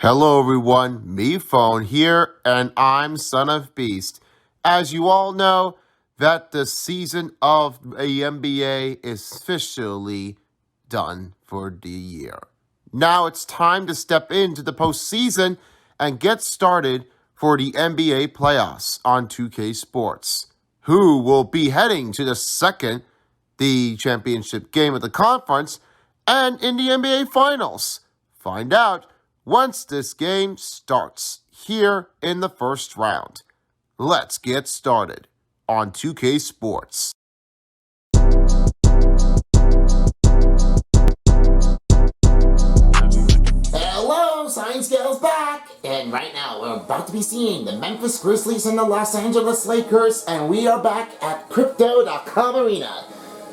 Hello everyone, me Phone here, and I'm Son of Beast. As you all know, that the season of the NBA is officially done for the year. Now it's time to step into the postseason and get started for the NBA playoffs on 2K Sports. Who will be heading to the championship game of the conference, and in the NBA Finals? Find out once this game starts here in the first round. Let's get started on 2K Sports. Hello, Science Girl's back! And right now we're about to be seeing the Memphis Grizzlies and the Los Angeles Lakers, and we are back at Crypto.com Arena.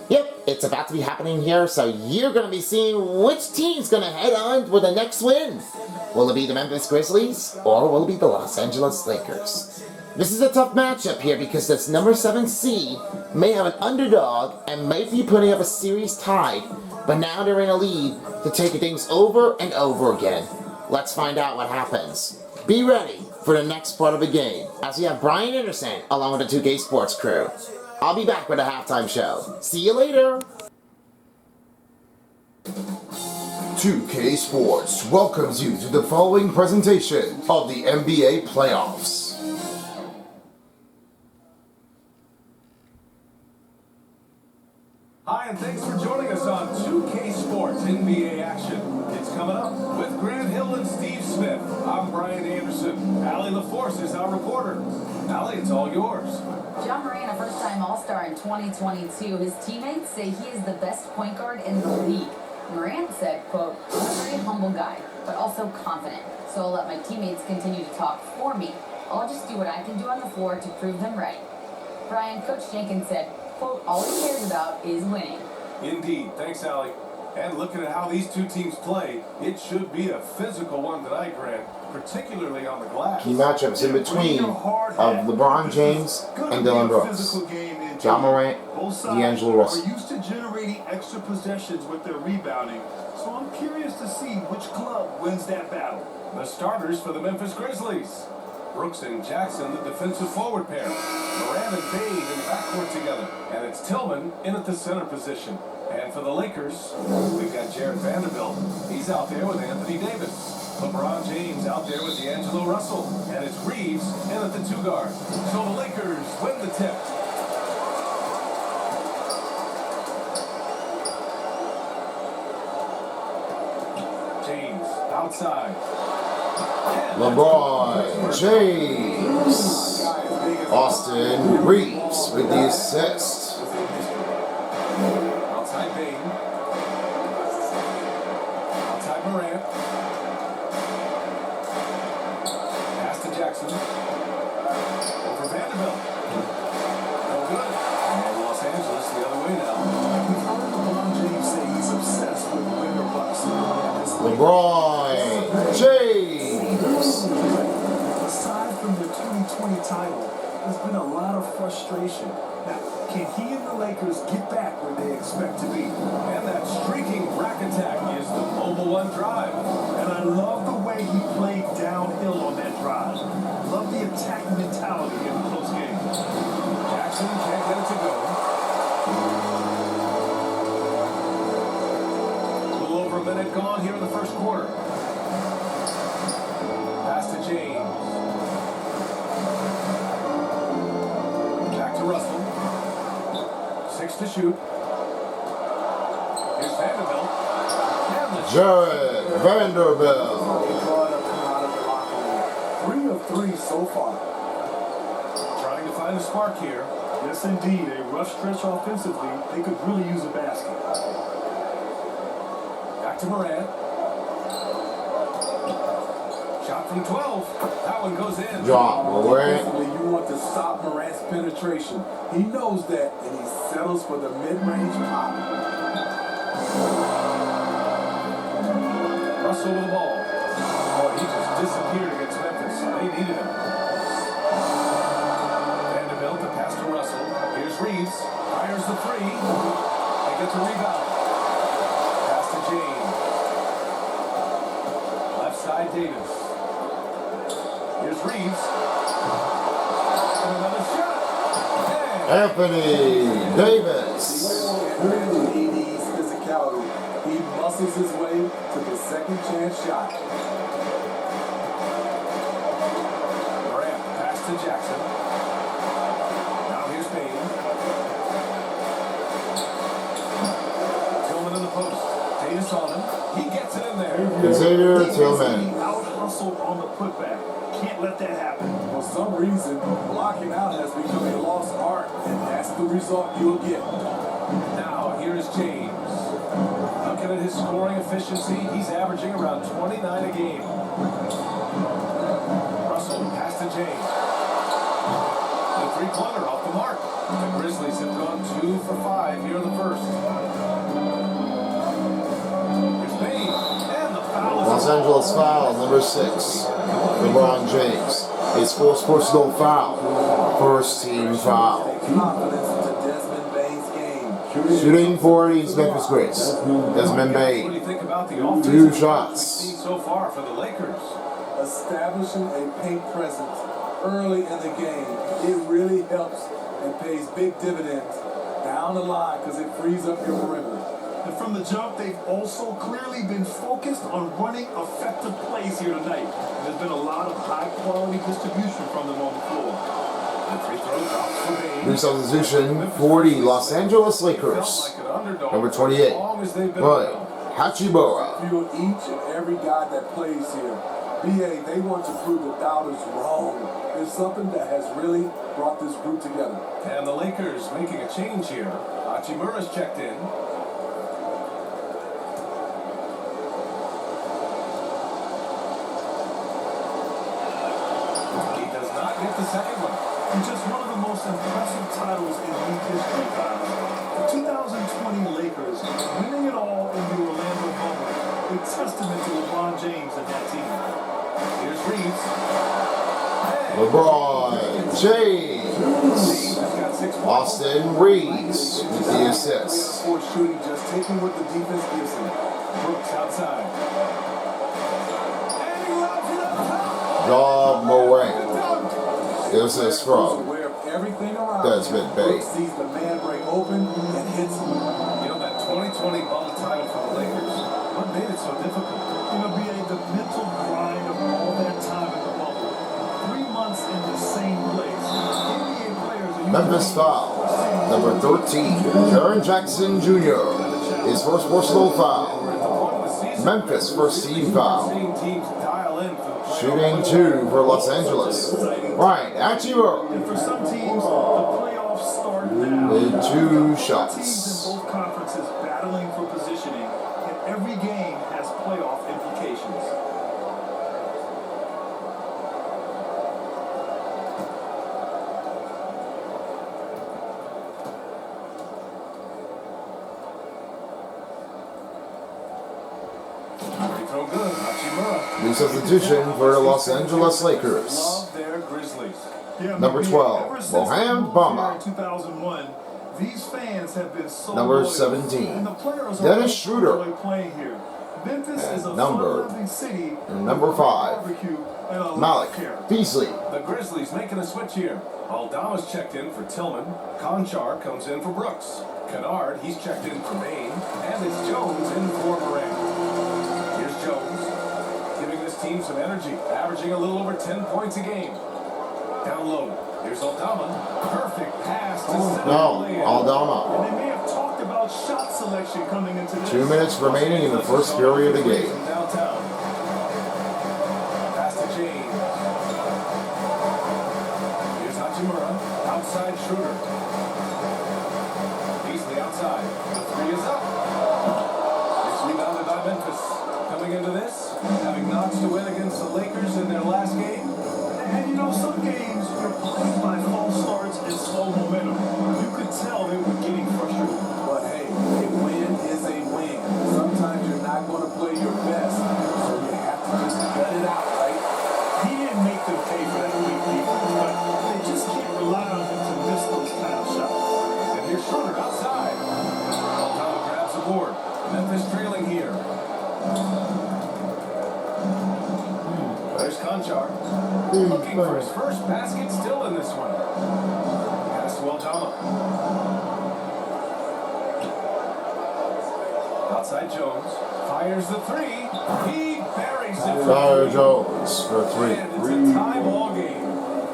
Yep, it's about to be happening here, so you're going to be seeing which team's going to head on with the next win. Will it be the Memphis Grizzlies, or will it be the Los Angeles Lakers? This is a tough matchup here because this number 7 seed may have an underdog and might be putting up a series tied, but now they're in a lead to take things over and over again. Let's find out what happens. Be ready for the next part of the game, as we have Brian Anderson along with the 2K Sports crew. I'll be back with a halftime show. See you later! 2K Sports welcomes you to the following presentation of the NBA playoffs. Hi, and thanks for joining us on 2K Sports NBA action. It's coming up with Grant Hill and Steve Smith. I'm Brian Anderson. Allie LaForce is our reporter. Allie, it's all yours. John Moran, a first-time All-Star in 2022. His teammates say he is the best point guard in the league. Moran said, quote, "I'm a very humble guy, but also confident. So I'll let my teammates continue to talk for me. I'll just do what I can do on the floor to prove them right." Brian, Coach Jenkins said, quote, "All he cares about is winning." Indeed. Thanks, Allie. And looking at how these two teams play, it should be a physical one tonight, Grant, particularly on the glass. Key matchups in between of LeBron James and Dylan Brooks. John Morant, D'Angelo Russell. Are used to generating extra possessions with their rebounding, so I'm curious to see which club wins that battle. The starters for the Memphis Grizzlies. Brooks and Jackson, the defensive forward pair. Moran and Bade in the backcourt together. And it's Tillman in at the center position. And for the Lakers, we've got Jared Vanderbilt. He's out there with Anthony Davis. LeBron James out there with D'Angelo Russell. And it's Reeves in at the 2 guard. So the Lakers win the tip. James outside. LeBron James. Austin Reeves with the assist. Outside Bane. Outside Morant. Pass to Jackson. Over Vanderbilt. No good. And Los Angeles the other way now. We've heard LeBron James say he's obsessed with win or bust. LeBron James. Aside from the 2020 title, there's been a lot of frustration. Now, can he and the Lakers get back where they expect to be? And that streaking rack attack is the mobile one drive. And I love the way he played downhill on that drive. Love the attack mentality in a close game. Jackson can't get it to go. A little over a minute gone here in the first quarter. Pass to James. Back to Russell. 6 to shoot. Here's Vanderbilt. Jared Vanderbilt. 3 of 3 so far. Trying to find a spark here. Yes, indeed. A rough stretch offensively. They could really use a basket. Back to Morant. Shot from 12. That one goes in. John Morant. Defensively, you want to stop Morant's penetration. He knows that, and he settles for the mid-range pop. Russell with the ball. Oh, he just disappeared against Memphis. They needed him. Vanderbilt, the pass to Russell. Here's Reeves. Fires the 3. They get the rebound. Pass to James. Left side, Davis. Here's Reeves. And another shot. Anthony Davis. AD's physicality. He muscles his way to the second chance shot. Morant, pass to Jackson. Now here's Payne. Tillman in the post. Davis on him. He gets it in there. Xavier Tillman. Out hustled on the putback. Can't let that happen. For some reason, blocking out has become a lost art, and that's the result you'll get. Now here's James. Looking at his scoring efficiency, he's averaging around 29 a game. Russell, pass to James. The three-pointer off the mark. The Grizzlies have gone 2 for 5 here in the first. Here's Payne, and the foul is Los Angeles foul, number 6. LeBron James. His fourth personal foul. First team foul. Confidence into Desmond Bane's game. Shooting for his Memphis Grizzlies. Desmond What do Bane. you think about the offense 2 we've shots. seen so far for the Lakers? Establishing a paint presence early in the game, it really helps and pays big dividends down the line because it frees up your perimeter. And from the jump, they've also clearly been focused on running effective plays here tonight. There's been a lot of high-quality distribution from them on the floor. The free throw drops for Bane. New substitution for the Los Angeles Lakers. Felt like an underdog Number for 28. as long as they've been Roy around. Hachimura. Feel each and every guy that plays here. BA, they want to prove the doubters wrong. It's something that has really brought this group together. And the Lakers making a change here. Hachimura's checked in. He does not get the second one. And just one of the most impressive titles in league history, guys. The 2020 Lakers winning it all in the Orlando bubble. A testament to LeBron James and that team. Here's Reeves. LeBron James. Reeves has got 6 points. Austin Reeves with the assist. For shooting, just taking what the defense gives him. Brooks outside. And he lobs it up top. John Morant. The assist from Aware of everything around Desmond him. Bane. Brooks sees the man break open and hits him. You know, that 2020 bubble title for the Lakers, what made it so difficult? You know, BA, the mental grind of all that time in the bubble. 3 months in the same place. NBA players are Memphis foul. Number 13. Jaren Jackson Jr. His first personal foul. We're at the point of the season Memphis where first we're team really foul. seeing teams dial in for the playoff. Shooting 2 for Los Angeles. Right, Hachimura. And for some teams, the playoffs start now. With 2 Teams in shots. both conferences battling for positioning, and every game has playoff implications. Free throw good. Hachimura. New substitution for the Los Angeles Lakers. Love their Grizzlies. Number 12, Ever since Mohamed they moved Bamba. here in 2001, these fans have been so Number loyal. 17, And the players are Dennis also Schroeder. enjoy playing here. Memphis And is a number- fun-loving city. and number with 5, barbecue and a lot Malik of character. Beasley. The Grizzlies making a switch here. Aldama's checked in for Tillman. Conchar comes in for Brooks. Kennard, he's checked in for Bane. And it's Jones in for Morant. Here's Jones, giving this team some energy, averaging a little over 10 points a game. Down low, here's Aldama. Perfect pass to center. No, lay-in. Aldama. And they may have talked about shot selection coming into this. 2 minutes remaining in the first period of the game. Downtown. Pass to James. Here's Hachimura. Outside Schroeder. Beasley outside. The 3 is up. It's rebounded by Memphis. Coming into this, having notched a win against the Lakers in their last game. And you know, some games are played by false starts and slow momentum. You could tell they were getting frustrated. But hey, a win is a win. Sometimes you're not going to play your best, so you have to just gut it out, right? He didn't make them pay for that weak defense, but they just can't rely on him to miss those kind of shots. And here's Schroeder outside. Aldama grabs the board. Memphis trailing here. There's Conchar. Looking for his first basket still in this one. Pass to Aldama. Outside Jones. Fires the three. He buries it. Tyler Jones for 3. And it's a tie ball game.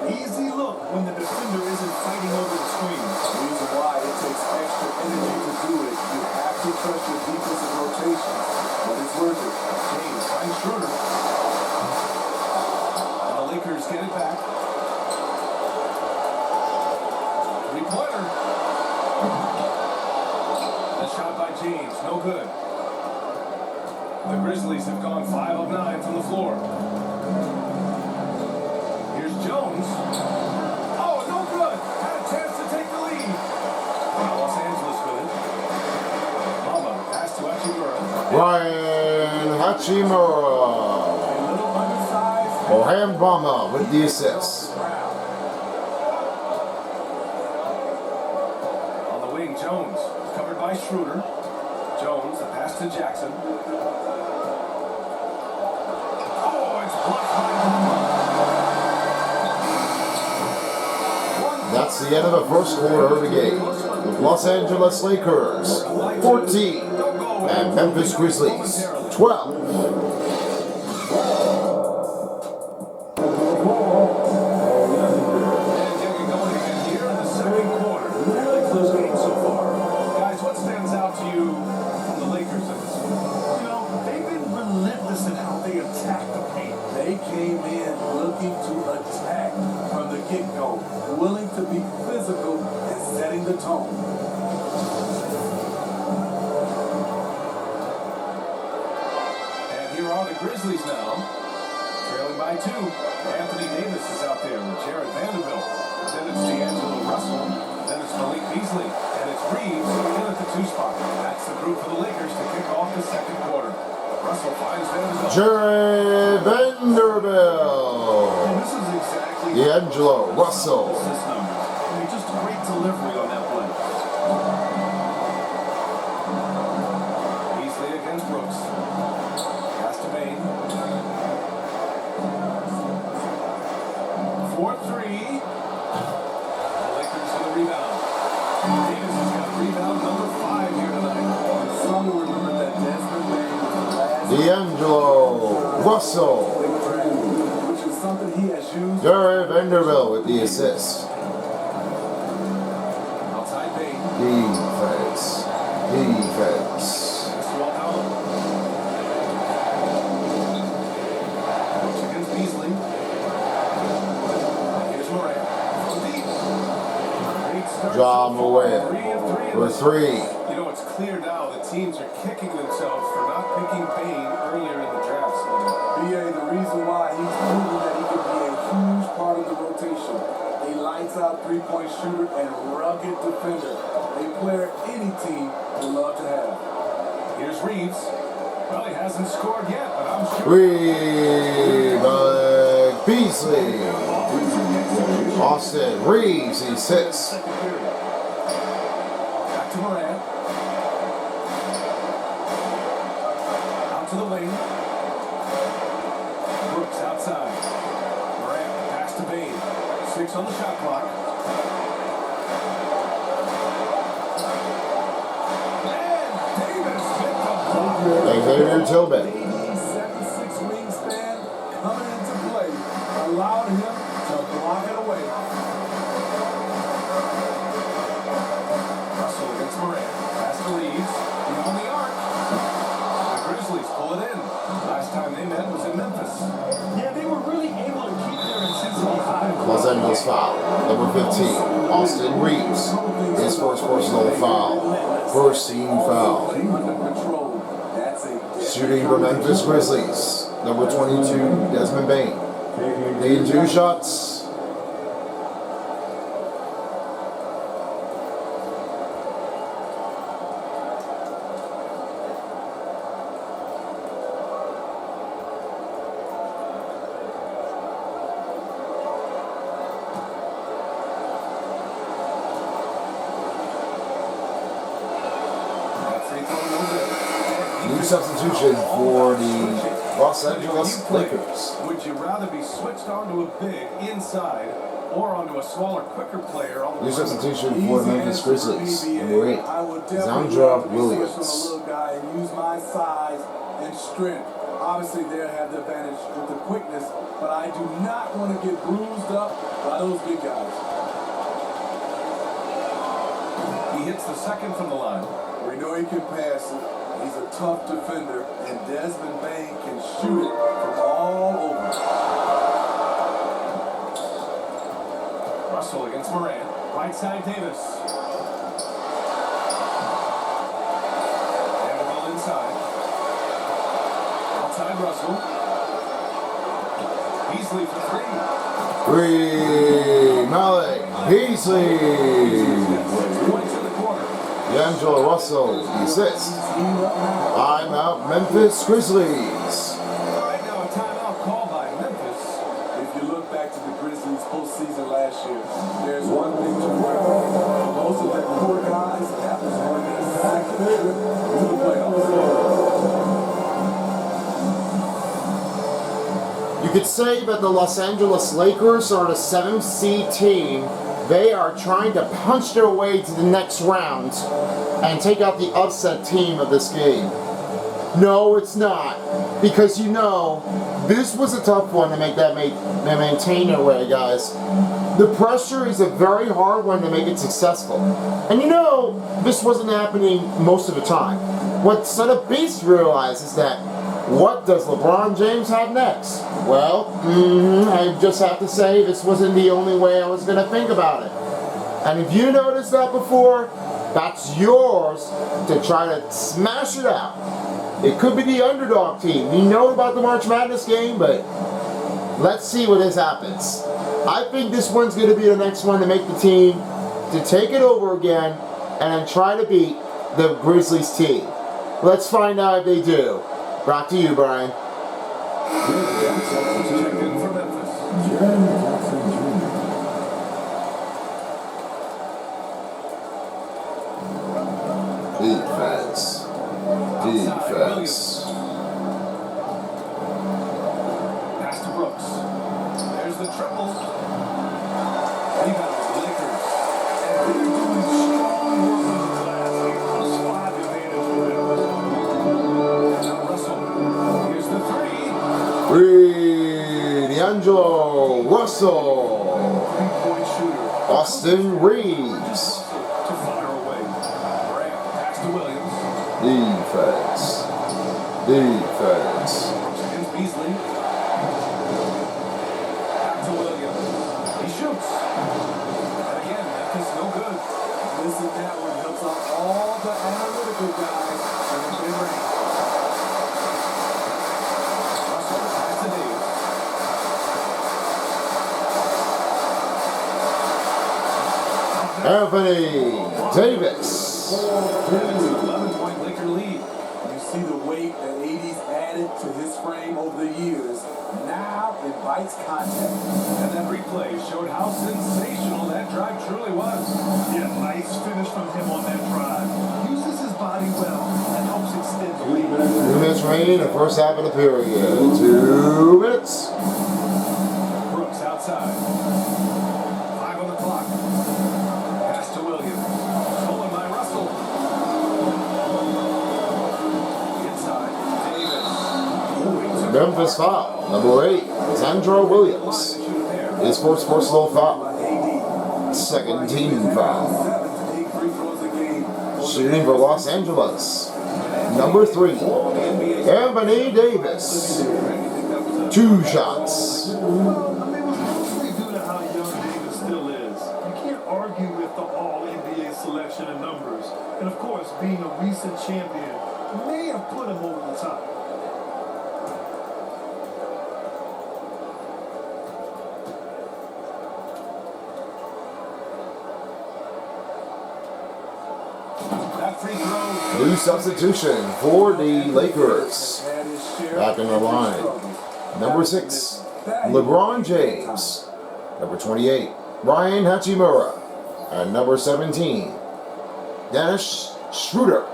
Easy look when the defender isn't fighting over the screen. The reason why it takes extra energy to do it. You have to trust your defensive rotation, but it's worth it. James finds Schroeder. And the Lakers get it back. Three-pointer. The shot by James, no good. The Grizzlies have gone 5 of 9 from the floor. Here's Jones. Oh, no good. Had a chance to take the lead. Los Angeles with it. Mama pass to Hachimura. Ryan Hachimura. A little undersized. Bohan Bama with the assist. On the wing, Jones. Covered by Schroeder. Jones, a pass to Jackson. Oh, it's blocked by Bama. That's the end of the first quarter of the game. Los Angeles Lakers 14 and Memphis Grizzlies 12. And getting going again here in the second quarter. Fairly close game so far. Guys, what stands out to you from the Lakers in this one? You know, they've been relentless in how they attack the paint. They came in looking to attack from the get-go, willing to be physical and setting the tone. And here are the Grizzlies now, trailing by 2. Anthony Davis is out there with Jared Vanderbilt. Then it's D'Angelo Russell. Then it's Malik Beasley. And it's Reeves in at the 2 spot. That's the group for the Lakers to kick off the second quarter. Russell finds Vanderbilt. Jared Vanderbilt. And this is exactly D'Angelo Russell. assist numbers. I mean, just great delivery on that play. Beasley against Brooks. Pass to Bain. 4-3. The Lakers in the rebound. Davis has got rebound number 5 here tonight. Some will remember that Desmond Bain was the last D'Angelo Russell. big track, which is something he has used. Jared Vanderbilt with the assist. Outside Bain. Defense. Defense. Pass to Aldama. Brooks against Beasley. And here's Morant. From deep. Great start John so far. Morant 3 of 3 in for this 3. You know, it's clear now that teams are kicking themselves for not picking Bain earlier in the draft. BA, the reason why he's proven that he can be a huge part of the rotation. A lights-out three-point shooter and rugged defender. A player any team would love to have. Here's Reeves. Well, he hasn't scored yet, but I'm sure. Malik Beasley. Austin Reeves, he sits. Second period. Back to Morant. Out to the wing. Brooks outside. Morant pass to Bain. 6 on the shot clock. And Davis hit the block. Xavier Tillman. 7'6" wingspan coming into play allowed him to block it away. Russell against Morant. Pass to Reeves. Beyond the arc. The Grizzlies pull it in. Last time they met was in Memphis. Yeah, they were really able to keep their intensity high. Los Angeles foul. Number 15, Austin Reeves. His first personal foul. First team foul. Under control. That's a Shooting for Memphis Grizzlies. Number 22, Desmond Bain. Taking 2 shots. That free throw no good. New substitution for the Los When you Angeles play, Lakers. would you rather be switched onto a big inside or onto a smaller, quicker player on the New perimeter? substitution for the Memphis Grizzlies. Number 8, I would definitely Zandra love to be switched on a Williams. little guy and use my size and strength. Obviously, they'll have the advantage with the quickness, but I do not want to get bruised up by those big guys. He hits the second from the line. We know he can pass it. He's a tough defender, and Desmond Bain can shoot it from all over. Russell against Moran. Right side Davis. And the ball inside. Outside Russell. Beasley for 3. Malik Beasley. Points in the quarter. D'Angelo Russell, the assist. Timeout, Memphis Grizzlies. Right now, a timeout called by Memphis. If you look back to the Grizzlies postseason last year, there's one thing to remember. For most of their core guys, that was only their second trip to the playoffs. You could say that the Los Angeles Lakers are the 7th seed team. They are trying to punch their way to the next round and take out the upset team of this game. No, it's not. Because you know, this was a tough one to make that maintain their way, guys. The pressure is a very hard one to make it successful. And you know, this wasn't happening most of the time. What Son of Beast realized is that, what does LeBron James have next? Well, I just have to say this wasn't the only way I was going to think about it. And if you noticed that before, that's yours to try to smash it out. It could be the underdog team. We know about the March Madness game, but let's see what this happens. I think this one's going to be the next one to make the team, to take it over again, and then try to beat the Grizzlies team. Let's find out if they do. Brought to you, Brian. Check in for Memphis. Defense. Defense. Pass to Brooks. There's the triple. Rebound, Lakers. And they're doing strong work on the glass. A spot advantage for them. Now Russell. Here's the 3. D'Angelo Russell. Three-point shooter. Austin Reeves. To fire away. Grant, pass to Williams. Defense. Defense. Brooks against Beasley. Back to Williams. He shoots. And again, Memphis no good. Missing that one helps out all the analytical guys in the mid-range. Russell, pass to Davis. Anthony Davis. And it's an 11-point Laker lead. You see the weight that AD's added to his frame over the years. Now invites contact. And that replay showed how sensational that drive truly was. Yeah, nice finish from him on that drive. Uses his body well and helps extend the lead. 2 minutes remaining in the first half of the period. 2 minutes. Brooks outside. 5 on the clock. Pass to Williams. Stolen by Russell. Inside. Davis. Memphis foul. Number 8. Zandra Williams. His first personal foul. Second team foul. Shooting for Los Angeles. Number 3. Anthony Davis. 2 shots. I mean, due to how young Davis still is, you can't argue with the all-NBA selection and numbers. And of course, being a recent champion may have put him over the top. That free throw. New substitution for the Lakers. Back in the line. Number 6, LeBron James. Number 28, Ryan Hachimura. And number 17, Dennis Schroeder.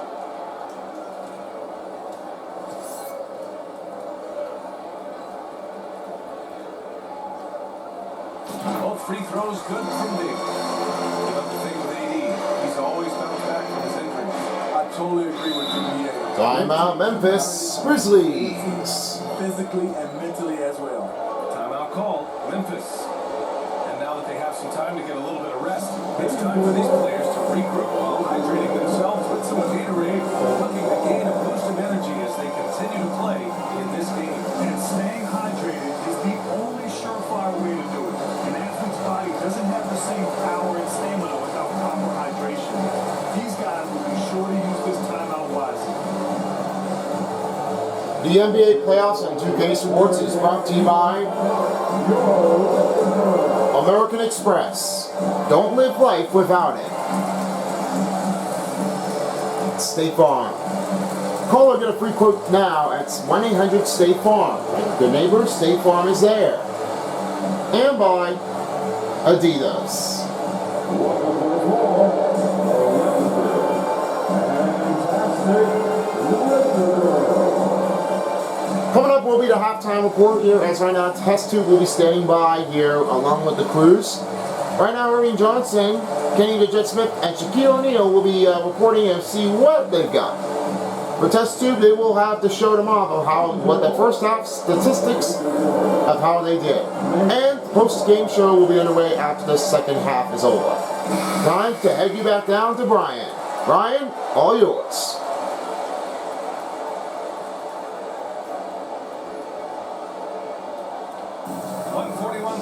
Both free throws good from Davis. Give up the thing with AD. He's always bounced back from his injuries. I totally agree with you, BA. Timeout, Memphis Grizzlies. Physically and mentally as well. Timeout called, Memphis. And now that they have some time to get a little bit of rest, it's time for these players to regroup while hydrating themselves with some Gatorade, looking to gain a boost of energy as they continue to play in this game. And staying hydrated is the only surefire way to do it. An athlete's body doesn't have the same power and stamina without proper hydration. These guys will be sure to use this timeout wisely. The NBA playoffs on 2K Sports is brought to you by American Express. Don't live life without it. State Farm. Call or get a free quote now at 1-800-STATE-FARM. Good neighbors, State Farm is there. And by Adidas. Coming up will be the halftime report here, as right now Test Tube will be standing by here along with the crews. Right now, Irving Johnson, Kenny the Jet Smith, and Shaquille O'Neal will be reporting and see what they've got. For Test Tube, they will have to show them off of what the first half statistics of how they did. And post-game show will be underway after the second half is over. Time to head you back down to Brian. Brian, all yours.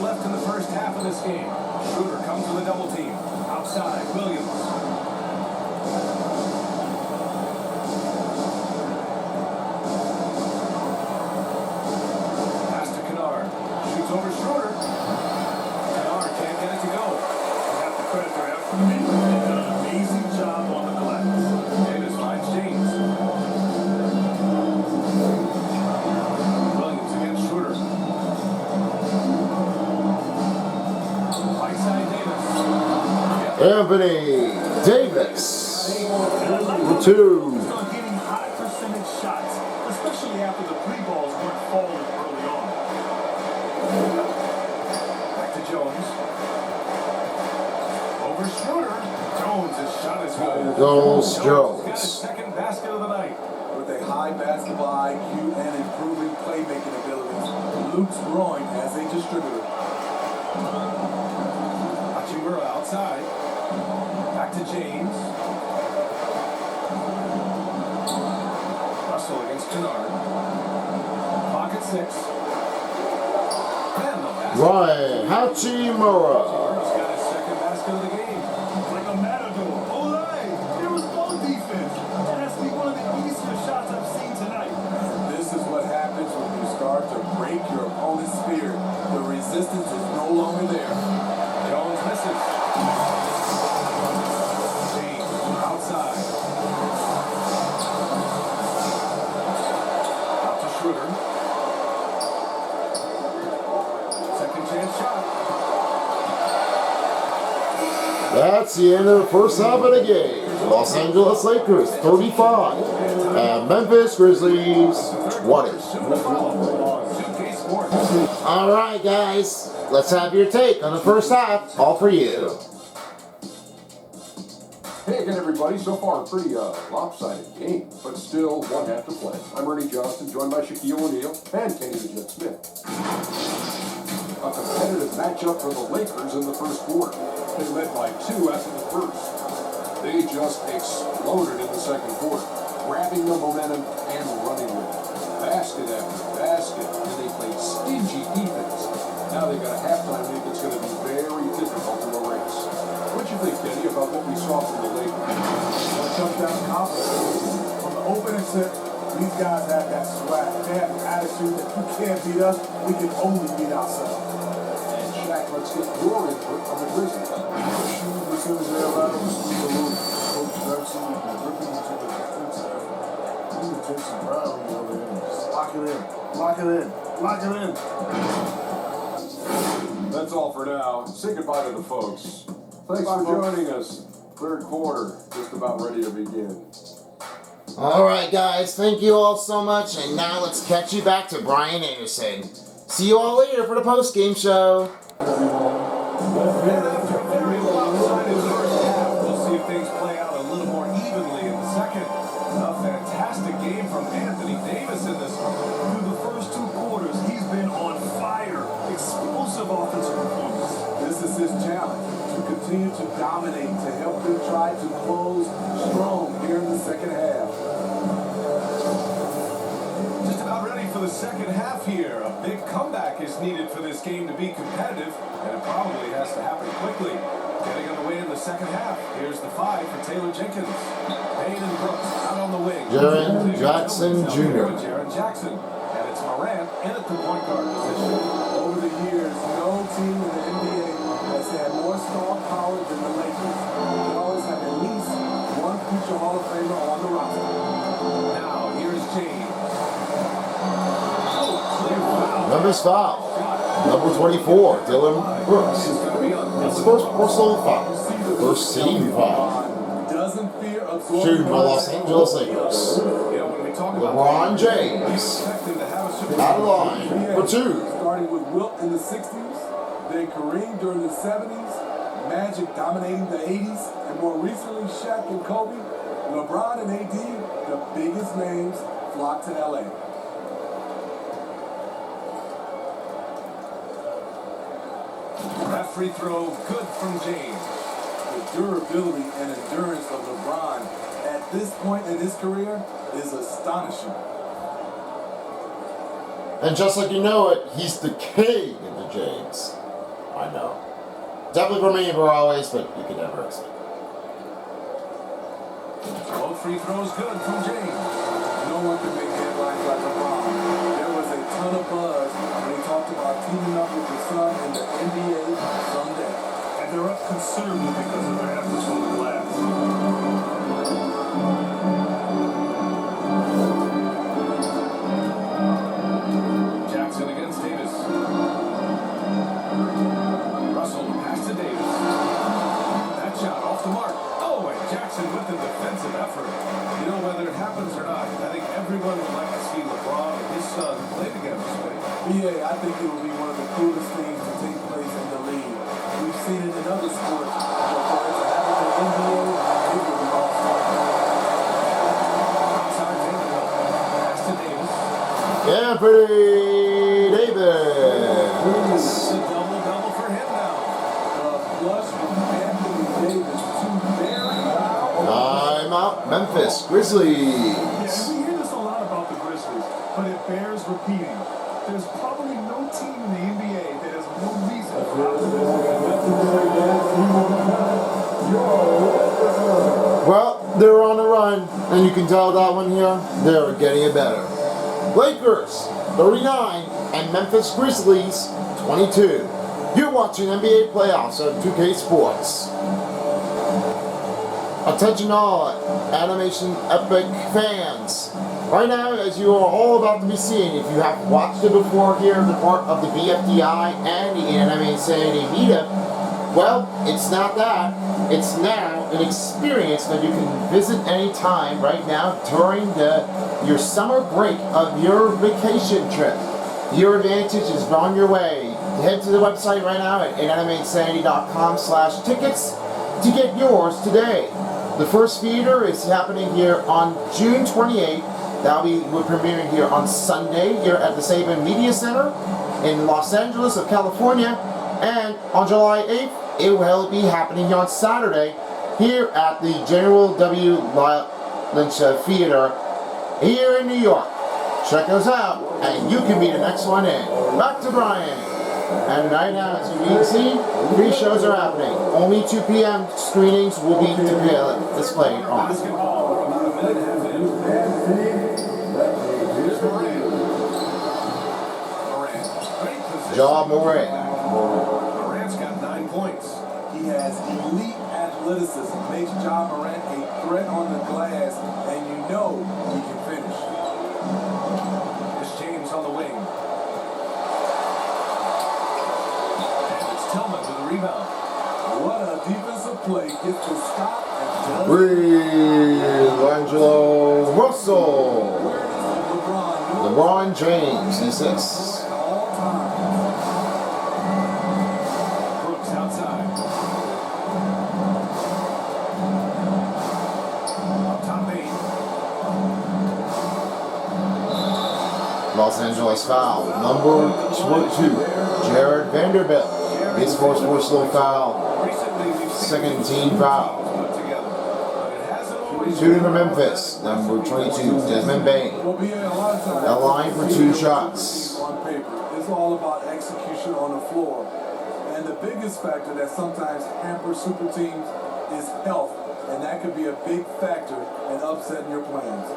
Left in the first half of this game. Schroeder comes with a double team. Outside, Williams. Pass to Kennard. Shoots over Schroeder. Kennard can't get it to go. You have to credit their effort. They've done an amazing job on the glass. Davis finds James. Williams against Schroeder. Anthony Davis for two. On getting high percentage shots, especially after the three balls weren't falling early on. Back to Jones. Over Schroeder. Jones' his shot is good. Goes Got Jones. his second basket of the night. With a high basketball IQ and improving playmaking abilities, Luke's growing as a distributor. Hachimura outside. Back to James. Russell against Kennard. Pocket 6. And the basket. Ryan Hachimura. Hachimura's got his second basket of the game. Like a matador. Olay! It was ball defense. That has to be one of the easier shots I've seen tonight. This is what happens when you start to break your opponent's spirit. The resistance is no longer there. Jones misses. James outside. Out to Schroeder. Second chance shot. That's the end of the first half of the game. Los Angeles Lakers 35 and Memphis Grizzlies 20. All right, guys, let's have your take on the first half. All for you. Hey again, everybody. So far, a pretty lopsided game, but still one half to play. I'm Ernie Johnston, joined by Shaquille O'Neal and Kenny the Jet Smith. A competitive matchup for the Lakers in the first quarter. They led by 2 after the first. They just exploded in the second quarter, grabbing the momentum and running with it. Basket after basket, and they played stingy defense. Now they've got a halftime lead that's going to be very difficult to erase. What do you think, Kenny, about what we saw from the Lakers? When it comes down to confidence, from the opening tip, these guys have that swag. They have an attitude that you can't beat us, we can only beat ourselves. And Shaq, let's get your input on the Grizzlies. As soon as they allow us to the roof, Coach Jackson and ripping into the defense half. You can take some ground over there and just lock it in. Lock it in. Lock it in. That's all for now. Say goodbye to the folks. Thanks for joining us. Third quarter, just about ready to begin. All right, guys, thank you all so much. And now let's catch you back to Brian Anderson. See you all later for the post-game show. And after a very lopsided first half, we'll see if things play out a little more evenly in the second. A fantastic game from Anthony Davis in this one. Through the first 2 quarters, he's been on fire. Explosive offensive performance. This is his challenge, to continue to dominate, to help them try to close strong here in the second half. Just about ready for the second half here. A big comeback is needed for this game to be competitive, and it probably has to happen quickly. Getting underway in the second half. Here's the 5 for Taylor Jenkins. Payne and Brooks out on the wing. Jaren Jackson Jr. Jaren Jackson. And it's Morant in at the point guard position. Over the years, no team in the NBA has had more star power than the Lakers. They always have at least one future Hall of Famer on the roster. Now, here's James. Oh, clear foul. Numbers foul. Number 24, Dylan Brooks. It's going to be on. His first personal foul. First team foul. Doesn't fear Shooting for the Los Angeles Lakers. You know, when we talk about LeBron James. expect him to have a super Out of line for 2. Starting with Wilt in the 60s, then Kareem during the 70s, Magic dominating the 80s, and more recently Shaq and Kobe, LeBron and AD, the biggest names, flocked to LA. That free throw good from James. The durability and endurance of LeBron at this point in his career is astonishing. And just like you know it, he's the king of the James. I know. Definitely for me for always, but you could never expect. Both free throws good from James. No one can make headlines like LeBron. There was a ton of buzz when he talked about teaming up with his son in the NBA someday. And they're up considerably because of their efforts on the glass. Jackson against Davis. Russell pass to Davis. That shot off the mark. Oh, and Jackson with the defensive effort. You know, whether it happens or not, I think everyone would like to see LeBron and his son play together this way. Yeah, I think it would be one of the coolest things to take place in the league. We've seen it in other sports, but for it to happen in the NBA, it would be awesome. Outside Vanderbilt. Pass to Davis. Anthony Davis. It's a double-double for him now. Flush with Anthony Davis, 2 very loud. Timeout, Memphis Grizzlies. Yeah, and we hear this a lot about the Grizzlies, but it bears repeating. There's probably no team in the NBA that has more reason for optimism. Well, they're on a run, and you can tell that one here, they're getting it better. Lakers, 39, and Memphis Grizzlies, 22. You're watching NBA playoffs on 2K Sports. Attention all animation epic fans. Right now, as you are all about to be seeing, if you have watched it before here, the part of the BFDI and the Anime Insanity meetup, well, it's not that. It's now an experience that you can visit anytime right now during your summer break of your vacation trip. Your advantage is on your way. Head to the website right now at animeinsanity.com/tickets to get yours today. The first theater is happening here on June 28th. We're premiering here on Sunday here at the Saban Media Center in Los Angeles of California. And on July 8th, it will be happening here on Saturday here at the General W. Lynch Theater here in New York. Check us out, and you can be the next one in. Back to Brian. And right now, as you can see, 3 shows are happening. Only 2 p.m. screenings will be displayed on. Basketball, we're about a minute and a half in. Here's Morant. Morant, great position. Ja Morant. Morant's got 9 points. He has elite athleticism, makes Ja Morant a threat on the glass, and you know he can finish. Here's James on the wing. And it's Tillman with the rebound. What a defensive play, gets the stop and does Angelo Russell. LeBron. LeBron James, he says. All time. Angeles foul. Number 2, Jared Vanderbilt. His first personal foul. Second team foul. 2 for Memphis. Number 22, Desmond Bain. A line for 2 shots. On paper, it's all about execution on the floor. And the biggest factor that sometimes hampers super teams is health, and that could be a big factor in upsetting your plans.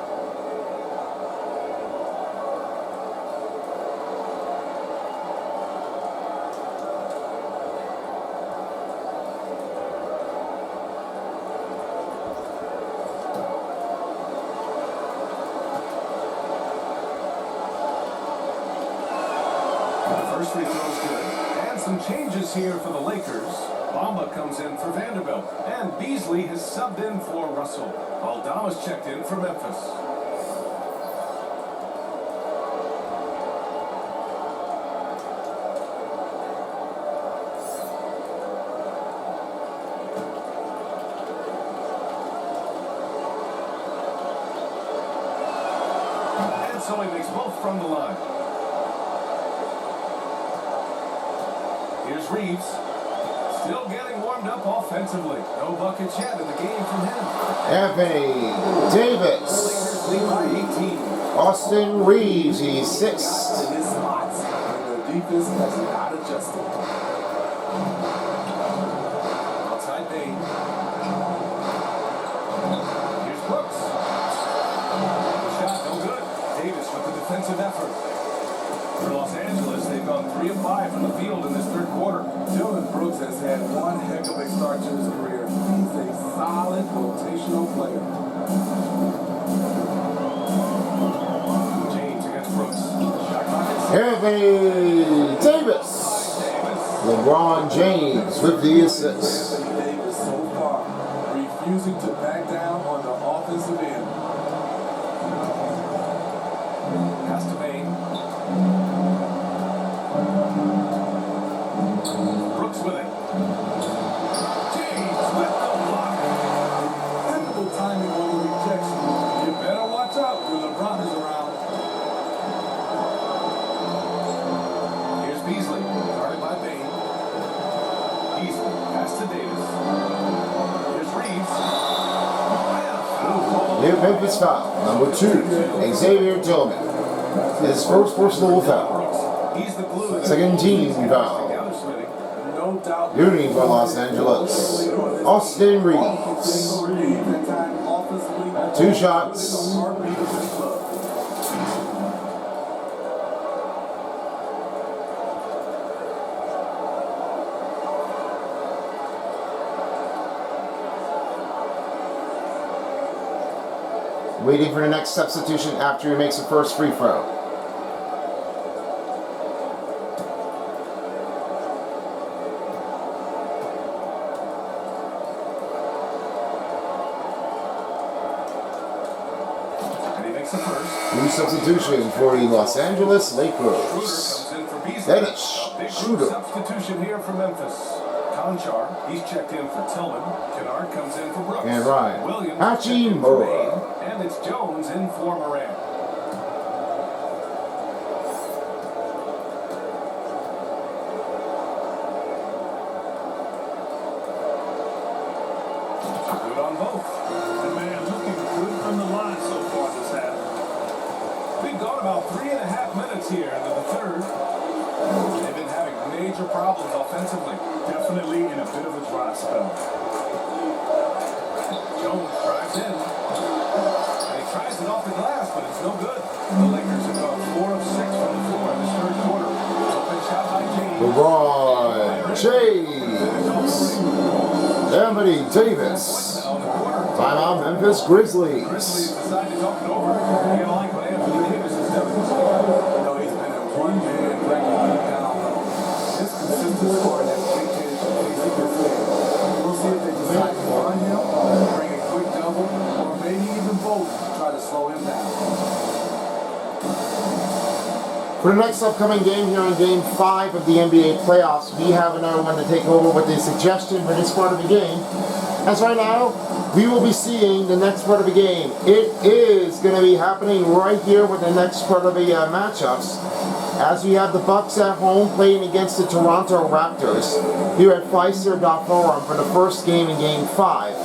First free throw's good. And some changes here for the Lakers. Bamba comes in for Vanderbilt. And Beasley has subbed in for Russell. Aldama's checked in for Memphis. And so he makes both from the line. Here's Reeves. Still getting warmed up offensively. No buckets yet in the game from him. Anthony Davis. Lakers lead by 18. Austin Reeves, he's 6th. In his spots, and the defense has not adjusted. Outside Bain. Here's Brooks. The shot, no good. Davis with the defensive effort. For Los Angeles, they've gone 3 of 5 from the field in this third quarter. Dylan Brooks has had one heck of a start to his career. He's a solid rotational player. James against Brooks. Shot clock at 6. Anthony Davis. LeBron James with the assist. Anthony Davis so far refusing to back down on the offensive end. Pass to Bain. Brooks with it. James with the block. Typical timing on the rejection. You better watch out when LeBron is around. Here's Beasley. Guarded by Bain. Beasley. Pass to Davis. Here's Reeves. New Memphis foul. Number 2, Xavier Tillman. His first personal foul. He's the glue. Second team foul. Together, Smitty. No doubt. Looney for Los Angeles. Austin Reeves. 2 shots. Waiting for the next substitution after he makes the first free throw. And he makes the first. New substitution for the Los Angeles Lakers. Comes in for Beasley. Dennis A big Schroeder. substitution here for Memphis. Conchar, he's checked in for Tillman. Kennard comes in for Brooks. And Ryan Williams checked in for Hachimura. Bain. And it's Jones in for Moran. Good on both. The man looking good from the line so far this half. We've gone about 3.5 minutes here into the third. They've been having major problems offensively. Definitely in a bit of a dry spell. Jones drives in. And he tries it off the glass, but it's no good. The Lakers have gone 4 of 6 from the floor in this third quarter. Open shot by James. LeBron James. Anthony Davis. On the corner. Timeout Memphis Grizzlies. Grizzlies decide to talk it over. You don't like what Anthony Davis has done. He's been a one-man breaking down. His consistent scoring has dictated the pace of this game. We'll see if they decide to run him, bring a quick double, or maybe even both to try to slow him down. For the next upcoming game here on Game 5 of the NBA playoffs, we have another one to take over with a suggestion for this part of the game. As right now, we will be seeing the next part of the game. It is going to be happening right here with the next part of the matchups, as we have the Bucks at home playing against the Toronto Raptors here at Fiserv.Forum for the first game in Game 5.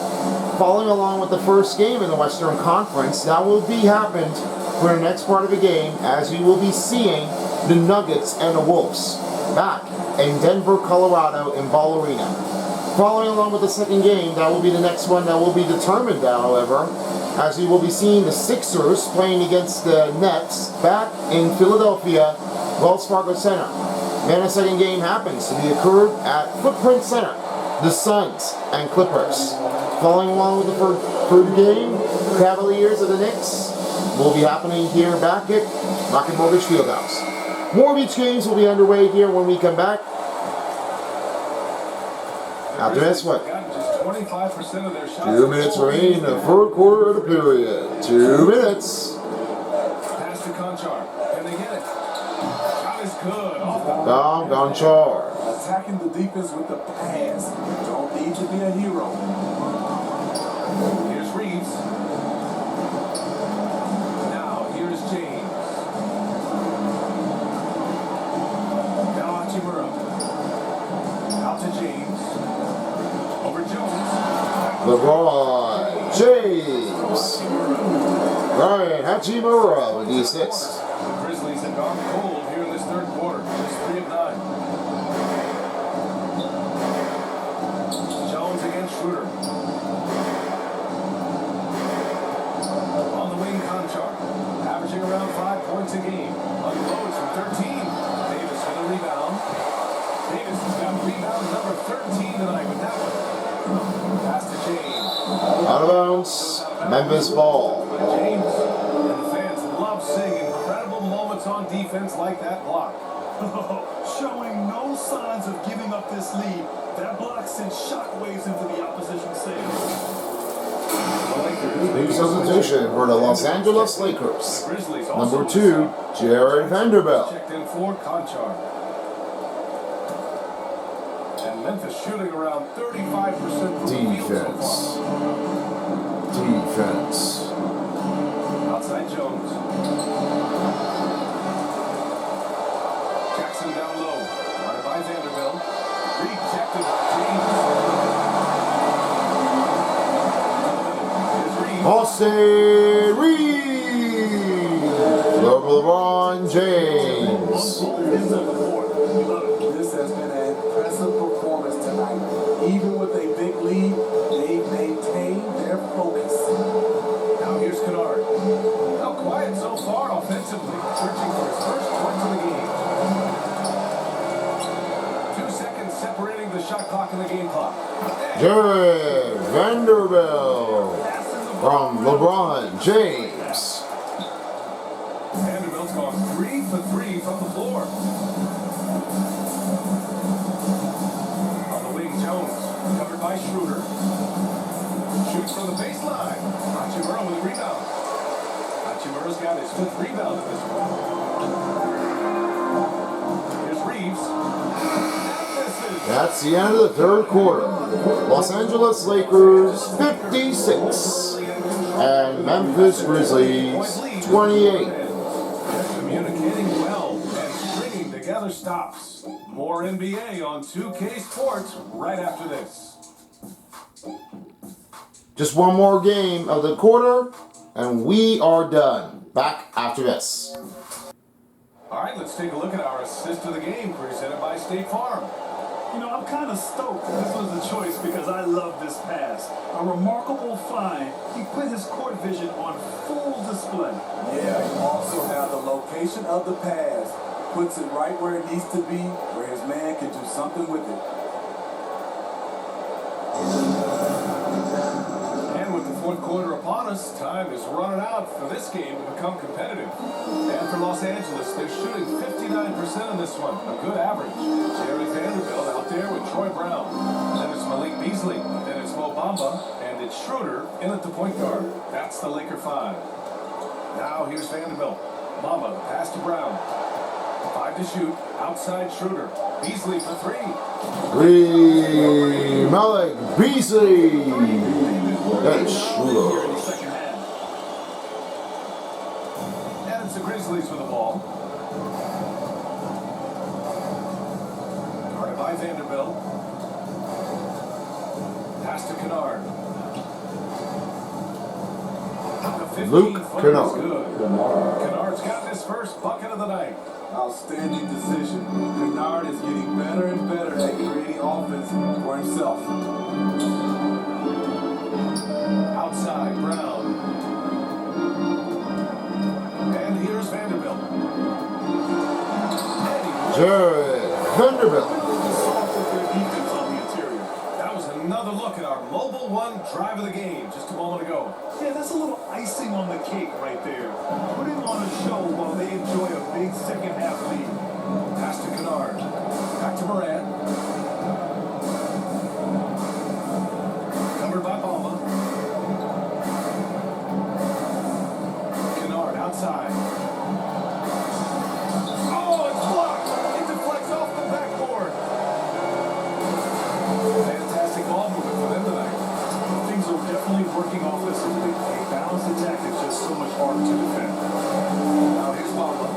Following along with the first game in the Western Conference, that will be happened for the next part of the game, as we will be seeing the Nuggets and the Wolves back in Denver, Colorado in Ball Arena. Following along with the second game, that will be the next one that will be determined, however, as we will be seeing the Sixers playing against the Nets back in Philadelphia, Wells Fargo Center. Then a second game happens to be occurred at Footprint Center, the Suns and Clippers. Following along with the third game, Cavaliers of the Knicks will be happening here back at Rocket Mortgage Fieldhouse. More of each games will be underway here when we come back. After this one, 2 minutes remaining in the third quarter of the period. 2 minutes. Pass to Conchar. Can they get it? Shot is good. Off the Conchar. Attacking the defense with the pass. Don't need to be a hero. Here's Reeves. Now, here's James. Now Hachimura. Out to James. Over Jones. LeBron James. Ryan Hachimura with the assist. The Grizzlies have gone cold here in this third quarter. Just 3 of 9. Jones against Schroeder. On the wing, Conchar. Averaging around 5 points a game. Unloads from 13. Davis for the rebound. Davis has got rebound number 13 tonight with that one. Pass to James. Out of bounds. Memphis ball. James. And the fans love seeing incredible moments on defense like that block. Showing no signs of giving up this lead. That block sent shockwaves into the opposition sails. New substitution for the Los Angeles Lakers. Grizzlies also Number 2, Jared Vanderbilt. checked in for Conchar. And Memphis shooting around 35% from the field so Defense. far. Defense. Outside Jones. Jackson down low. Guarded by Vanderbilt. Rejected by James. Here's Reeves. Austin Reeves. LeBron James. This has been an impressive performance tonight. Even with a big lead, they've maintained their focus. Now here's Kennard. How quiet so far offensively. Searching for his first points of the game. 2 seconds separating the shot clock and the game clock. Jared Vanderbilt from LeBron James. Vanderbilt's gone 3 for 3 from the floor. On the wing, Jones. Covered by Schroeder. Shoots from the baseline. Hachimura with a rebound. Hachimura's got his 5th rebound in this one. Here's Reeves. That misses. That's the end of the third quarter. Los Angeles Lakers 56 and Memphis Grizzlies 28. Communicating well and stringing together stops. More NBA on 2K Sports right after this. Just one more game of the quarter, and we are done. Back after this. All right, let's take a look at our assist of the game presented by State Farm. You know, I'm kind of stoked this was the choice because I love this pass. A remarkable find. He put his court vision on full display. Yeah, you also have the location of the pass. Puts it right where it needs to be, where his man can do something with it. And with the fourth quarter upon us, time is running out for this game to become competitive. And for Los Angeles, they're shooting 59% in this one, a good average. Jared Vanderbilt out there with Troy Brown. Then it's Malik Beasley. Then it's Mo Bamba. And it's Schroeder in at the point guard. That's the Laker 5. Now here's Vanderbilt. Bamba, the pass to Brown. 5 to shoot. Outside Schroeder. Beasley for 3. Malik Beasley. That's Here in the true. second half. And it's the Grizzlies with the ball. Guarded by Vanderbilt. Pass to Kennard. Luke Kennard. Kennard's got his first bucket of the night. Outstanding decision. Kennard is getting better and better at creating offense for himself. Outside, Brown. And here's Vanderbilt. Jared Vanderbilt. Soft with their defense on the interior. That was another look at our Mobile One drive of the game just a moment ago. Yeah, that's a little icing on the cake right there. Putting on a show while they enjoy a big second half lead. Pass to Kennard. Back to Morant. Covered by Bamba. Kennard outside. Oh, it's blocked. It deflects off the backboard. Fantastic ball movement for them tonight. Things are definitely working offensively. A balanced attack is just so much harder to defend. Now here's Bamba.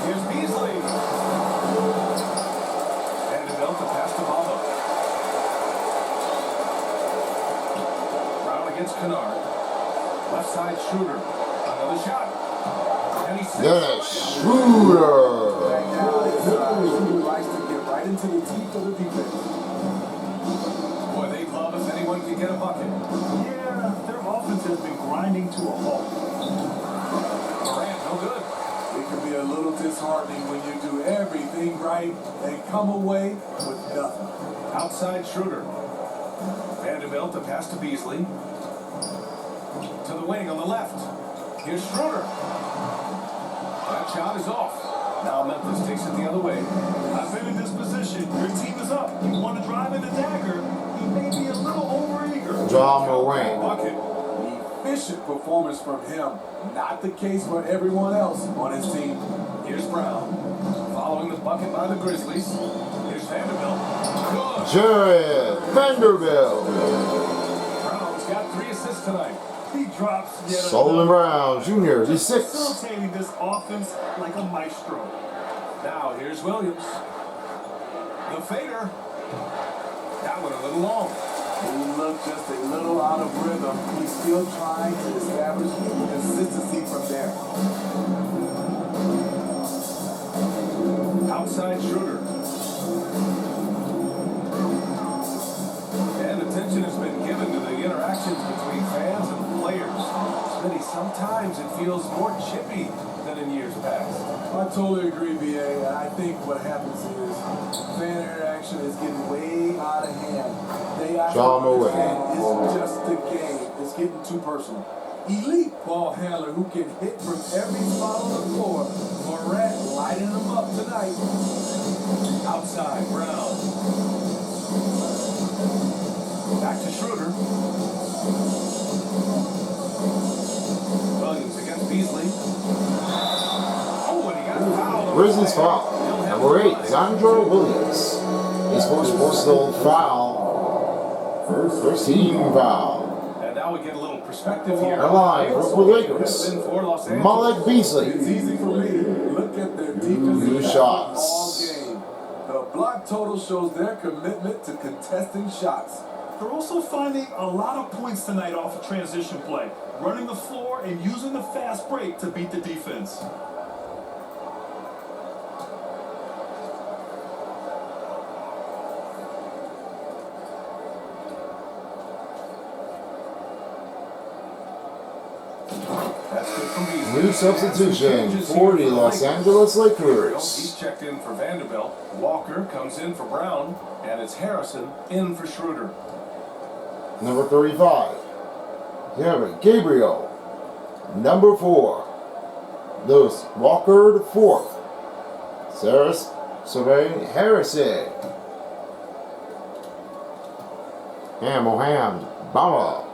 Here's Beasley. Vanderbilt to pass to Bamba. Brown against Kennard. Left side Schroeder. Another shot. And he sinks Dennis it. Schroeder. Right now, Schroeder likes to get right into the teeth of the defense. Boy, they'd love if anyone could get a bucket. Yeah, their offense has been grinding to a halt. Morant, no good. It can be a little disheartening when you do everything right and come away with nothing. Outside Schroeder. Vanderbilt to pass to Beasley. To the wing on the left. Here's Schroeder. That shot is off. Now Memphis takes it the other way. I've been in this position. Your team is up. You want to drive in the dagger. He may be a little overeager. John Morant. Bucket. Efficient performance from him. Not the case for everyone else on his team. Here's Brown. Following the bucket by the Grizzlies. Here's Vanderbilt. Good. Jared Vanderbilt. Brown's got 3 assists tonight. He drops yet Solomon Brown Jr., the 6. facilitating this offense like a maestro. Now here's Williams. The fader. That one a little long. He looked just a little out of rhythm. He's still trying to establish consistency from there. Outside Schroeder. And attention has been given to the interactions between fans and players. Smitty, sometimes it feels more chippy than in years past. I totally agree, BA. I think what happens is fan interaction is getting way out of hand. They John understand it's just a game. It's getting too personal. Elite ball handler who can hit from every spot on the floor. Morant lighting them up tonight. Outside, Brown. Back to Schroeder. Williams against Beasley. Oh, and he got fouled. Grizzlies foul. Number 8, Zandro Williams. His first personal foul. First team foul. And now we get a little perspective here. Alive, Brooklyn Lakers. In for Los Angeles. Malik Beasley. It's easy for me to look at their defensive New all shots. game. The block total shows their commitment to contesting shots. They're also finding a lot of points tonight off of transition play, running the floor and using the fast break to beat the defense. That's good from Beasley. New substitution for the Los Angeles He's Lakers. checked in for Vanderbilt. Walker comes in for Brown, and it's Harrison in for Schroeder. Number 35, Gabriel. Number 4, Lewis Walker the 4th. Saris Survey Harrison. Ham Bama.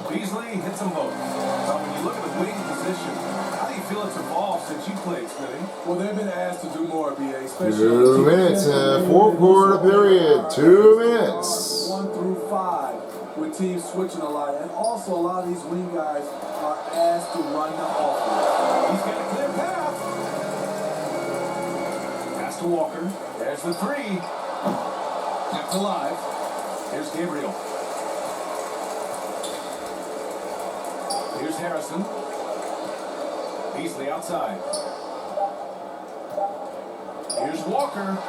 Beasley hits them both. Now, when you look at the wing position, how do you feel it's evolved since you played, Smitty? Well, they've been asked to do more, BA. Especially 2 minutes, fourth quarter period. 2 minutes. One 5 with teams switching a lot. And also a lot of these wing guys are asked to run the offense. He's got a clear path. Pass to Walker. There's the three. Kept alive. Here's Gabriel. Here's Harrison. Beasley outside. Here's Walker.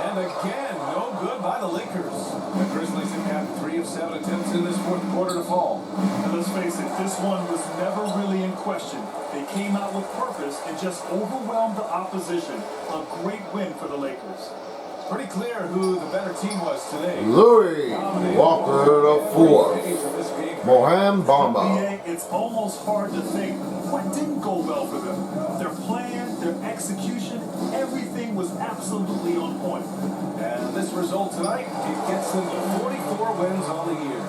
And again, no good by the Lakers. The Grizzlies have had 3 of 7 attempts in this fourth quarter to fall. And let's face it, this one was never really in question. They came out with purpose and just overwhelmed the opposition. A great win for the Lakers. Pretty clear who the better team was today. Louis Walker the fourth. Moham Bamba. NBA, it's almost hard to think what didn't go well for them. Their plan, their execution, everything was absolutely on point. And this result tonight, it gets them to 44 wins on the year.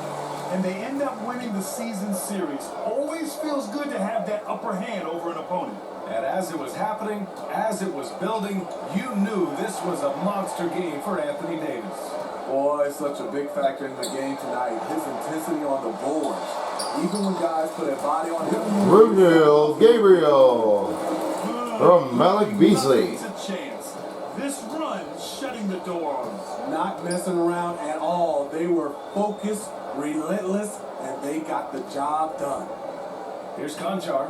And they end up winning the season series. Always feels good to have that upper hand over an opponent. And as it was happening, as it was building, you knew this was a monster game for Anthony Davis. Boy, such a big factor in the game tonight. His intensity on the boards. Even when guys put a body on him. Gabriel from Malik Beasley. It's a chance. This run shutting the door on them. Not messing around at all. They were focused, relentless, and they got the job done. Here's Conchar.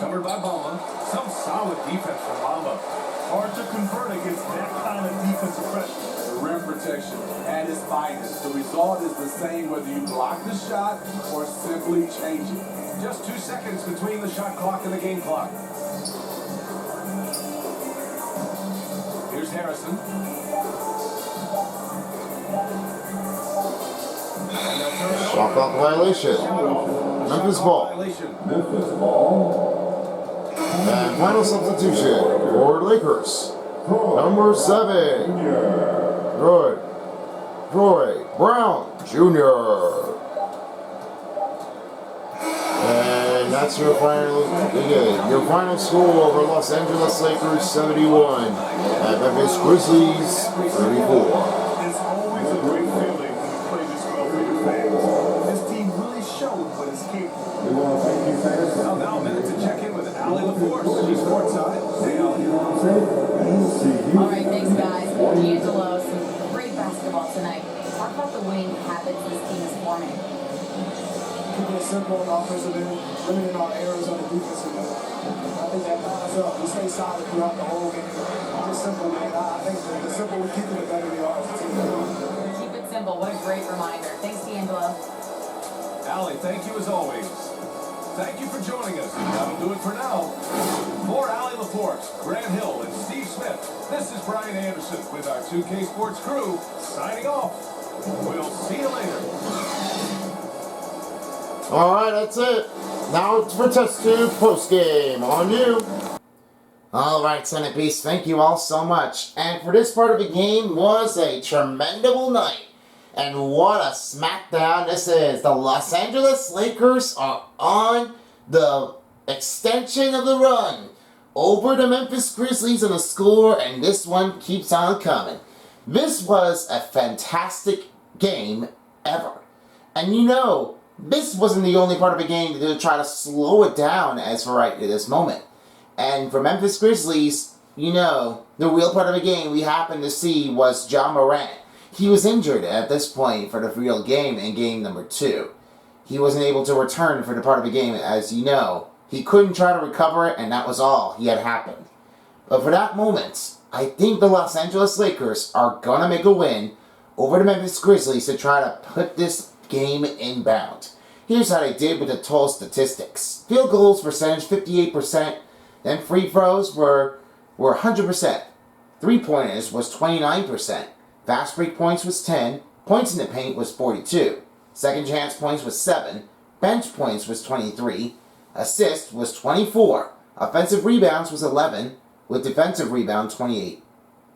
Covered by Bamba. Some solid defense from Bamba. Hard to convert against that kind of defensive pressure. The rim protection at its finest. The result is the same whether you block the shot or simply change it. Just 2 seconds between the shot clock and the game clock. Here's Harrison. And they'll turn it over. Shot clock violation. Memphis ball. And final substitution for Lakers. Number 7. Troy Brown Jr. And that's your final score over Los Angeles Lakers 71 and Memphis Grizzlies 34. It's always a great feeling when you play this well for your fans. This team really showed what it's capable of. Now a minute to check in with Ali LaForce. She's courtside. Hey, Ali. All right, thanks, guys. D'Angelo, some great basketball tonight. Talk about the winning habits this team is forming. Keeping it simple on the offensive end, limiting our errors on the defensive end. I think that lines up. We stay solid throughout the whole game. Just simple, man. I think the simple we keep it, the better we are as a team. Keep it simple. What a great reminder. Thanks, D'Angelo. Ali, thank you as always. Thank you for joining us. That'll do it for now. For Ali LaForce, Grant Hill, and Steve Smith, this is Brian Anderson with our 2K Sports crew signing off. We'll see you later. All right, that's it. Now it's for Test Tube post game. On you. All right, Senate Beast, thank you all so much. And for this part of the game was a tremendous night. And what a smackdown this is. The Los Angeles Lakers are on the extension of the run over the Memphis Grizzlies in a score, and this one keeps on coming. This was a fantastic game ever. And you know, this wasn't the only part of the game to try to slow it down as for right at this moment. And for Memphis Grizzlies, you know, the real part of the game we happened to see was John Morant. He was injured at this point for the real game in game number 2. He wasn't able to return for the part of the game, as you know. He couldn't try to recover it, and that was all he had happened. But for that moment, I think the Los Angeles Lakers are going to make a win over the Memphis Grizzlies to try to put this game inbound. Here's how they did with the total statistics. Field goals percentage, 58%. Then free throws were 100%. Three-pointers was 29%. Fast break points was 10. Points in the paint was 42. Second chance points was 7. Bench points was 23. Assist was 24. Offensive rebounds was 11. With defensive rebound 28.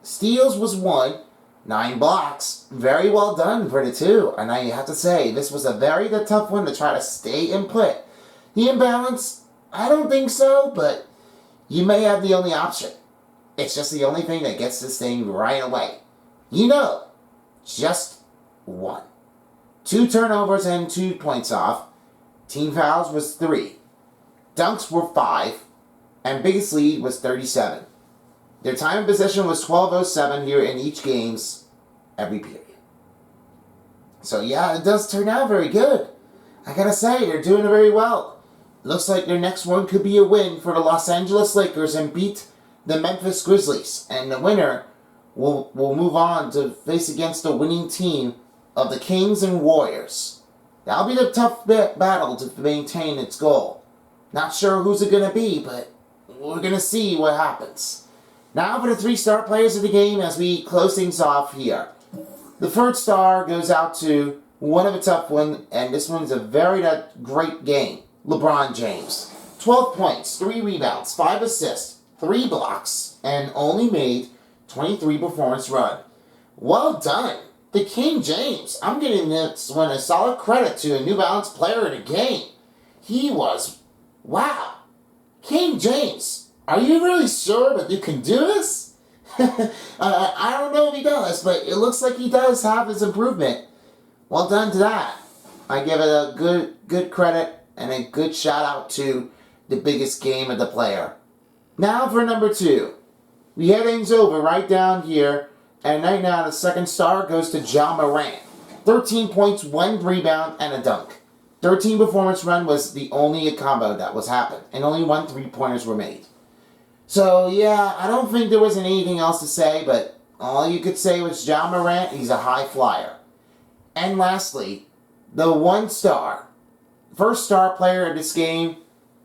Steals was 1. 9 blocks. Very well done for the 2. And I have to say, this was a very tough one to try to stay in play. The imbalance, I don't think so, but you may have the only option. It's just the only thing that gets this thing right away. Just one. 2 turnovers and 2 points off. Team fouls was 3. Dunks were 5. And biggest lead was 37. Their time of possession was 12:07 here in each game's every period. So yeah, it does turn out very good. I gotta say, they're doing it very well. Looks like their next one could be a win for the Los Angeles Lakers and beat the Memphis Grizzlies. And the winner will move on to face against the winning team of the Kings and Warriors. That'll be the tough battle to maintain its goal. Not sure who's it going to be, but we're going to see what happens. Now for the 3 star players of the game as we close things off here. The first star goes out to one of a tough one, and this one's a very great game. LeBron James. 12 points, 3 rebounds, 5 assists, 3 blocks, and only made 23 performance run. Well done. The King James. I'm giving this one a solid credit to a New Balance player of the game. He was, wow. King James, are you really sure that you can do this? I don't know if he does, but it looks like he does have his improvement. Well done to that. I give it a good credit and a good shout out to the biggest game of the player. Now for number 2. We head things over right down here, and right now the second star goes to Ja Morant. 13 points, 1 rebound, and a dunk. 13 performance run was the only combo that was happened, and only 1 3-pointers were made. So yeah, I don't think there was anything else to say, but all you could say was Ja Morant, he's a high flyer. And lastly, the 1 star, first star player of this game,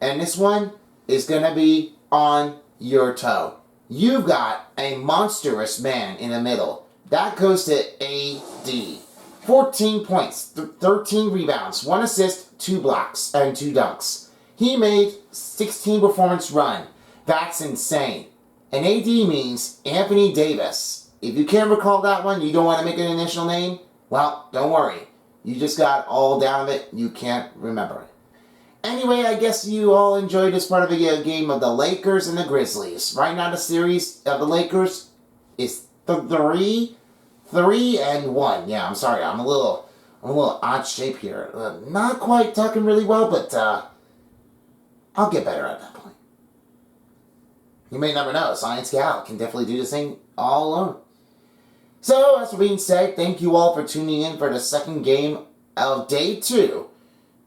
and this one is going to be on your toe. You've got a monstrous man in the middle. That goes to AD. 14 points, 13 rebounds, 1 assist, 2 blocks, and 2 dunks. He made 16 performance run. That's insane. And AD means Anthony Davis. If you can't recall that one, you don't want to make an initial name, well, don't worry. You just got all down of it. You can't remember it. Anyway, I guess you all enjoyed this part of the game of the Lakers and the Grizzlies. Right now, the series of the Lakers is 3-1. Yeah, I'm sorry. I'm a little odd shape here. Not quite talking really well, but I'll get better at that point. You may never know. Science Gal can definitely do this thing all alone. So, as for being said, thank you all for tuning in for the second game of Day 2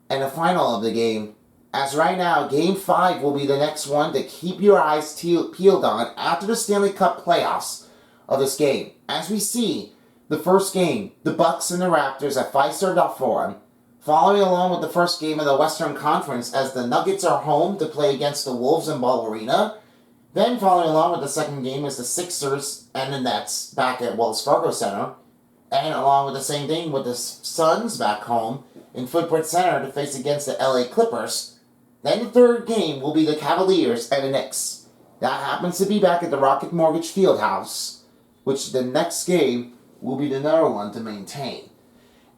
and the final of the game. As right now, Game 5 will be the next one to keep your eyes peeled on after the Stanley Cup playoffs of this game. As we see, the first game, the Bucks and the Raptors at Fiserv Forum, following along with the first game of the Western Conference as the Nuggets are home to play against the Wolves in Ball Arena. Then following along with the second game is the Sixers and the Nets back at Wells Fargo Center. And along with the same thing with the Suns back home in Footprint Center to face against the LA Clippers. Then the third game will be the Cavaliers and the Knicks. That happens to be back at the Rocket Mortgage Fieldhouse, which the next game will be another one to maintain.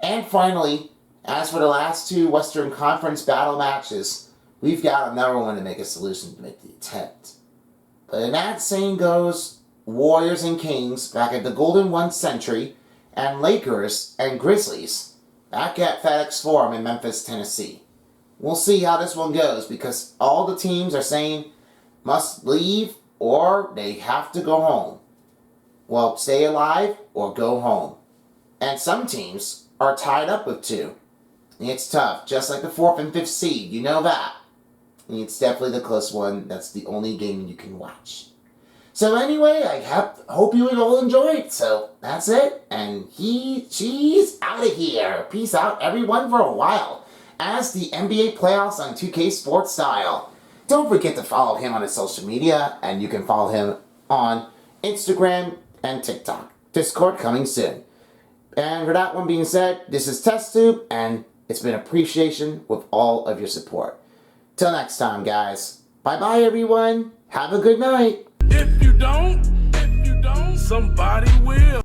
And finally, as for the last 2 Western Conference battle matches, we've got another one to make a solution to make the attempt. But in that same goes Warriors and Kings back at the Golden 1 Century, and Lakers and Grizzlies back at FedEx Forum in Memphis, Tennessee. We'll see how this one goes because all the teams are saying must leave or they have to go home. Well, stay alive or go home. And some teams are tied up with 2. It's tough, just like the 4th and 5th seed, you know that. And it's definitely the close one. That's the only game you can watch. So anyway, I hope you all enjoyed. So that's it. And she's out of here. Peace out, everyone, for a while. As the NBA playoffs on 2K Sports Style. Don't forget to follow him on his social media. And you can follow him on Instagram and TikTok. Discord coming soon. And for that one being said, this is Test Tube. And it's been appreciation with all of your support. Till next time, guys. Bye-bye, everyone. Have a good night. If you don't, somebody will.